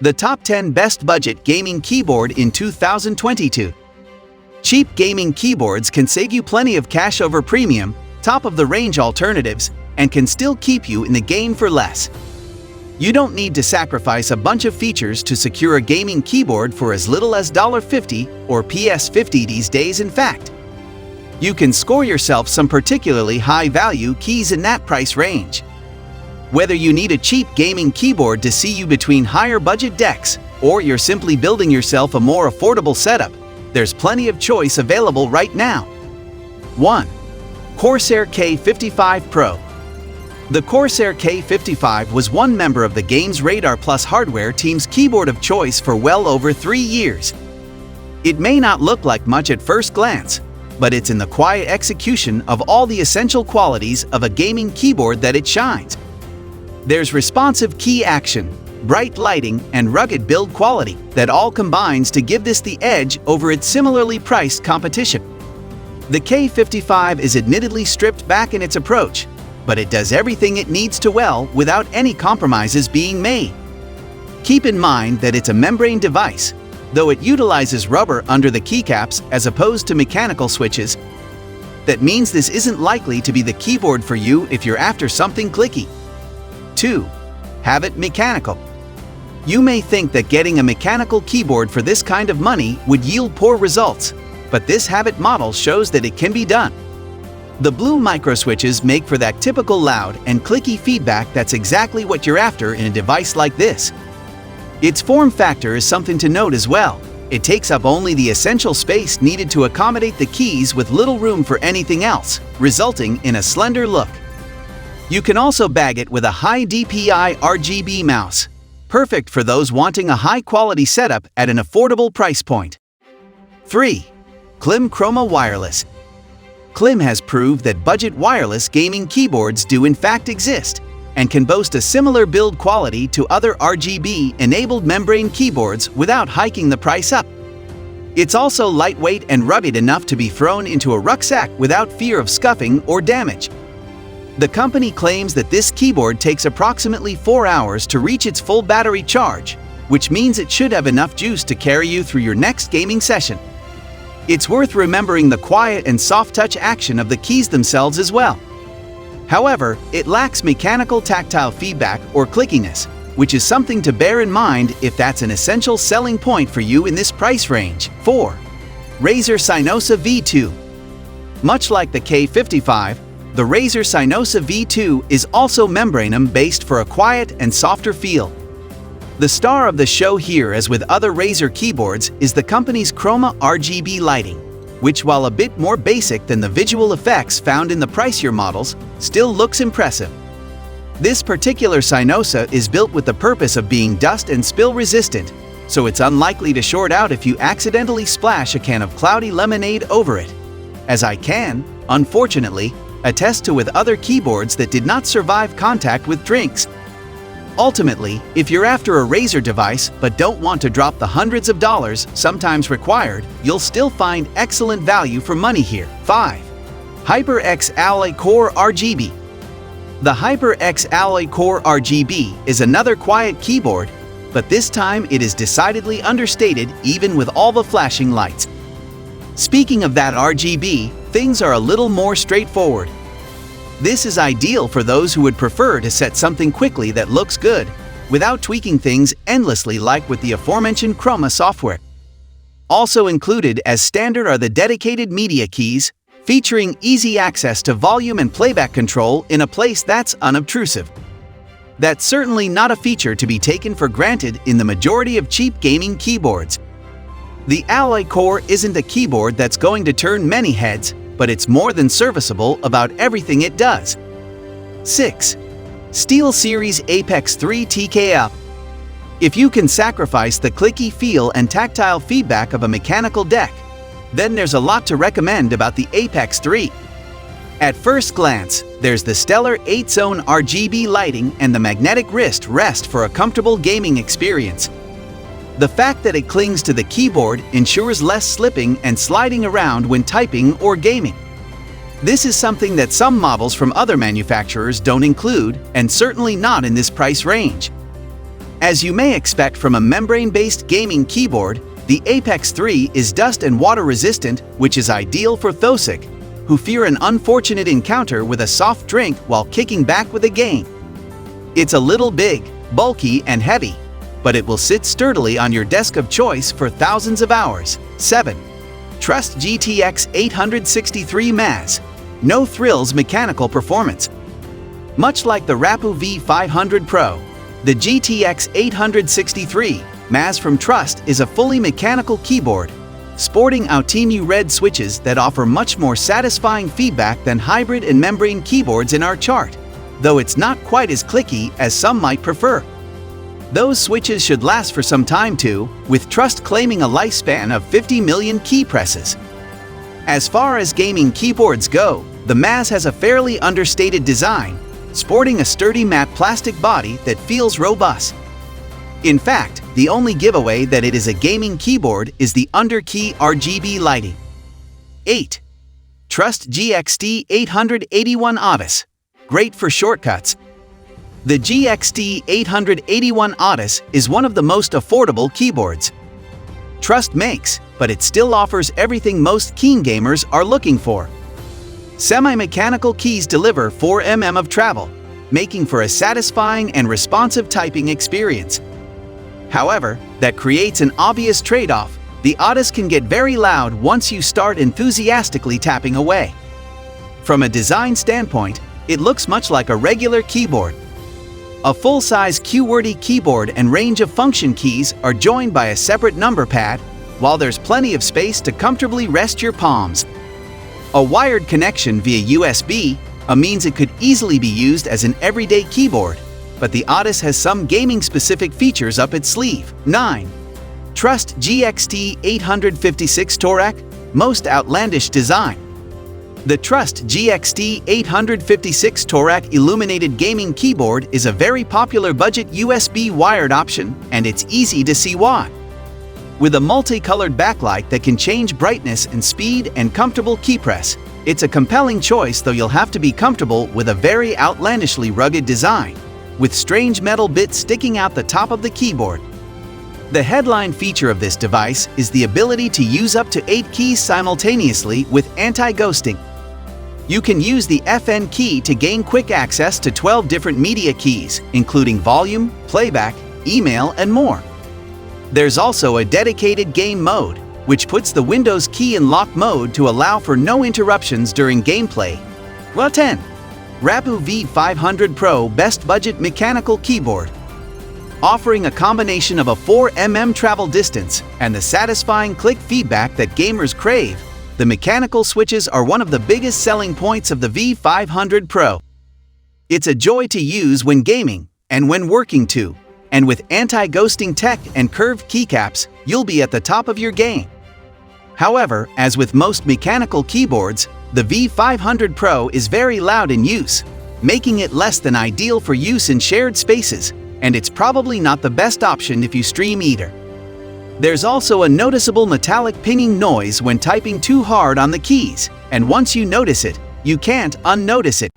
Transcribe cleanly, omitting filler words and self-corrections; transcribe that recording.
The top 10 best budget gaming keyboard in 2022. Cheap gaming keyboards can save you plenty of cash over premium, top-of-the-range alternatives, and can still keep you in the game for less. You don't need to sacrifice a bunch of features to secure a gaming keyboard for as little as $50 or PS50 these days. In fact, you can score yourself some particularly high-value keys in that price range. Whether you need a cheap gaming keyboard to see you between higher budget decks, or you're simply building yourself a more affordable setup, there's plenty of choice available right now. 1. Corsair K55 Pro. The Corsair K55 was one member of the Games Radar Plus hardware team's keyboard of choice for well over 3 years. It may not look like much at first glance, but it's in the quiet execution of all the essential qualities of a gaming keyboard that it shines. There's responsive key action, bright lighting, and rugged build quality that all combines to give this the edge over its similarly priced competition. The K55 is admittedly stripped back in its approach, but it does everything it needs to well without any compromises being made. Keep in mind that it's a membrane device, though it utilizes rubber under the keycaps as opposed to mechanical switches. That means this isn't likely to be the keyboard for you if you're after something clicky. 2. Havit Mechanical. You may think that getting a mechanical keyboard for this kind of money would yield poor results, but this Havit model shows that it can be done. The blue microswitches make for that typical loud and clicky feedback that's exactly what you're after in a device like this. Its form factor is something to note as well. It takes up only the essential space needed to accommodate the keys with little room for anything else, resulting in a slender look. You can also bag it with a high DPI RGB mouse, perfect for those wanting a high-quality setup at an affordable price point. 3. Klim Chroma Wireless. Klim has proved that budget wireless gaming keyboards do in fact exist, and can boast a similar build quality to other RGB-enabled membrane keyboards without hiking the price up. It's also lightweight and rugged enough to be thrown into a rucksack without fear of scuffing or damage. The company claims that this keyboard takes approximately 4 hours to reach its full battery charge, which means it should have enough juice to carry you through your next gaming session. It's worth remembering the quiet and soft touch action of the keys themselves as well. However, it lacks mechanical tactile feedback or clickiness, which is something to bear in mind if that's an essential selling point for you in this price range. 4. Razer Cynosa V2. Much like the K55, the Razer Cynosa V2 is also membrane-based for a quiet and softer feel. The star of the show here, as with other Razer keyboards, is the company's Chroma RGB lighting, which, while a bit more basic than the visual effects found in the pricier models, still looks impressive. This particular Cynosa is built with the purpose of being dust and spill resistant, so it's unlikely to short out if you accidentally splash a can of cloudy lemonade over it, as I can, unfortunately, attest to with other keyboards that did not survive contact with drinks. Ultimately, if you're after a Razer device but don't want to drop the hundreds of dollars sometimes required, you'll still find excellent value for money here. 5. HyperX Alloy Core RGB. The HyperX Alloy Core RGB is another quiet keyboard, but this time it is decidedly understated even with all the flashing lights. Speaking of that RGB, things are a little more straightforward. This is ideal for those who would prefer to set something quickly that looks good, without tweaking things endlessly like with the aforementioned Chroma software. Also included as standard are the dedicated media keys, featuring easy access to volume and playback control in a place that's unobtrusive. That's certainly not a feature to be taken for granted in the majority of cheap gaming keyboards. The Alloy Core isn't a keyboard that's going to turn many heads, but it's more than serviceable about everything it does. 6. Steelseries Apex 3 TKL. If you can sacrifice the clicky feel and tactile feedback of a mechanical deck, then there's a lot to recommend about the Apex 3. At first glance, there's the stellar 8-zone RGB lighting and the magnetic wrist rest for a comfortable gaming experience. The fact that it clings to the keyboard ensures less slipping and sliding around when typing or gaming. This is something that some models from other manufacturers don't include, and certainly not in this price range. As you may expect from a membrane-based gaming keyboard, the Apex 3 is dust and water resistant, which is ideal for Thosic, who fear an unfortunate encounter with a soft drink while kicking back with a game. It's a little big, bulky, and heavy, but it will sit sturdily on your desk of choice for thousands of hours. 7. Trust GTX 863 MAZZ. No thrills mechanical performance. Much like the Rapoo V500Pro, the GTX 863 MAZZ from Trust is a fully mechanical keyboard, sporting Outinu red switches that offer much more satisfying feedback than hybrid and membrane keyboards in our chart, though it's not quite as clicky as some might prefer. Those switches should last for some time too, with Trust claiming a lifespan of 50 million key presses. As far as gaming keyboards go, the MAZZ has a fairly understated design, sporting a sturdy matte plastic body that feels robust. In fact, the only giveaway that it is a gaming keyboard is the under-key RGB lighting. 8. Trust GXT 881 Odyss. Great for shortcuts. The GXT 881 Odyss is one of the most affordable keyboards Trust makes, but it still offers everything most keen gamers are looking for. Semi-mechanical keys deliver 4 mm of travel, making for a satisfying and responsive typing experience. However, that creates an obvious trade-off. The Odyss can get very loud once you start enthusiastically tapping away. From a design standpoint, it looks much like a regular keyboard. A full-size QWERTY keyboard and range of function keys are joined by a separate number pad, while there's plenty of space to comfortably rest your palms. A wired connection via USB means it could easily be used as an everyday keyboard, but the Odyss has some gaming-specific features up its sleeve. 9. Trust GXT 856 Torac. Most outlandish design. The Trust GXT 856 Torac illuminated gaming keyboard is a very popular budget USB wired option, and it's easy to see why. With a multicolored backlight that can change brightness and speed and comfortable keypress, it's a compelling choice, though you'll have to be comfortable with a very outlandishly rugged design, with strange metal bits sticking out the top of the keyboard. The headline feature of this device is the ability to use up to 8 keys simultaneously with anti-ghosting. You can use the FN key to gain quick access to 12 different media keys, including volume, playback, email, and more. There's also a dedicated game mode, which puts the Windows key in lock mode to allow for no interruptions during gameplay. WatchTen. Rapoo V500Pro Best Budget Mechanical Keyboard. Offering a combination of a 4 mm travel distance and the satisfying click feedback that gamers crave, the mechanical switches are one of the biggest selling points of the V500Pro. It's a joy to use when gaming and when working too, and with anti-ghosting tech and curved keycaps, you'll be at the top of your game. However, as with most mechanical keyboards, the V500Pro is very loud in use, making it less than ideal for use in shared spaces, and it's probably not the best option if you stream either. There's also a noticeable metallic pinging noise when typing too hard on the keys, and once you notice it, you can't unnotice it.